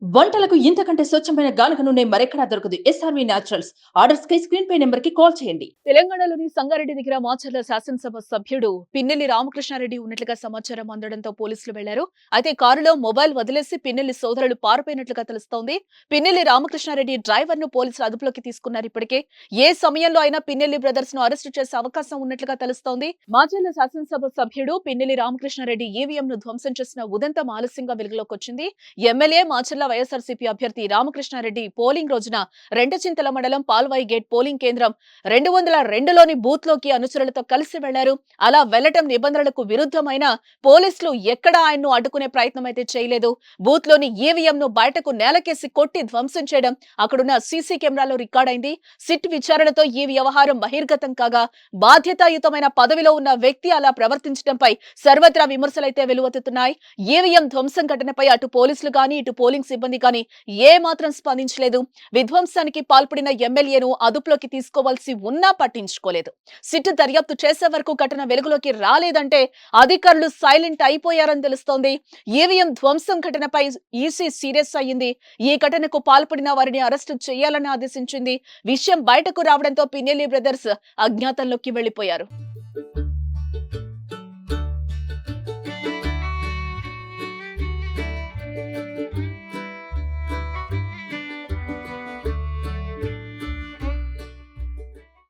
వంటలకు ఇంతకంటే స్వచ్ఛమైన గానుగ నూనె మరెక్కడా దొరకదు. SRV naturals. ఆర్డర్స్ కై స్క్రీన్ పై నెంబర్ కి కాల్ చేయండి. తెలంగాణలోని సంగారెడ్డి దగ్గర మాచర్ల శాసనసభ సభ్యుడు పిన్నెల్లి రామకృష్ణారెడ్డి ఉన్నట్లుగా సమాచారం అందడంతో పోలీసులు వెళ్లారు. అయితే కారులో మొబైల్ వదిలేసి పిన్నెల్లి సోదరులు పారిపోయినట్లుగా తెలుస్తోంది. పిన్నెల్లి రామకృష్ణారెడ్డి డ్రైవర్ ను పోలీసులు అదుపులోకి తీసుకున్నారు. ఇప్పటికే ఏ సమయంలో అయినా పిన్నెల్లి బ్రదర్స్ ను అరెస్టు చేసే అవకాశం ఉన్నట్లుగా తెలుస్తోంది. మాచర్ల శాసనసభ సభ్యుడు పిన్నెల్లి రామకృష్ణారెడ్డి ఈవీఎం ను ధ్వంసం చేసిన ఉదంతం ఆలస్యంగా వెలుగులోకి వచ్చింది. ఎమ్మెల్యే మాచర్ల వైఎస్ఆర్సీపీ అభ్యర్థి రామకృష్ణారెడ్డి పోలింగ్ రోజున రెండచింతల మండలం పాల్వాయి గేట్ పోలింగ్ కేంద్రం 202లోని బూత్ లోకి అనుచరులతో కలిసి వెళ్లారు. అలా వెళ్లటం నిబంధనలకు విరుద్ధమైన పోలీసులు ఎక్కడా ఆయన్ను అడ్డుకునే ప్రయత్నం అయితే చేయలేదు. బూత్ లోని ఈవీఎం ను బయటకు నేలకేసి కొట్టి ధ్వంసం చేయడం అక్కడున్న సీసీ కెమెరాలో రికార్డైంది. సిట్ విచారణతో ఈ వ్యవహారం బహిర్గతం కాగా బాధ్యతాయుతమైన పదవిలో ఉన్న వ్యక్తి అలా ప్రవర్తించడంపై సర్వత్రా విమర్శలైతే వెలువెత్తుతున్నాయి. ఈవీఎం ధ్వంసం ఘటనపై అటు పోలీసులు గాని ఇటు పోలింగ్ సిబ్బంది గాని ఏ మాత్రం స్పందించలేదు. విధ్వంసానికి పాల్పడిన ఎమ్మెల్యేను అదుపులోకి తీసుకోవాల్సి ఉన్నా పట్టించుకోలేదు. సిట్ దర్యాప్తు చేసే వరకు ఘటన వెలుగులోకి రాలేదంటే అధికారులు సైలెంట్ అయిపోయారని తెలుస్తోంది. ఈవీఎం ధ్వంసం ఘటనపై ఈసీ సీరియస్ అయ్యింది. ఈ ఘటనకు పాల్పడిన వారిని అరెస్టు చేయాలని ఆదేశించింది. విషయం బయటకు రావడంతో పిన్నెల్లి బ్రదర్స్ అజ్ఞాతంలోకి వెళ్లిపోయారు.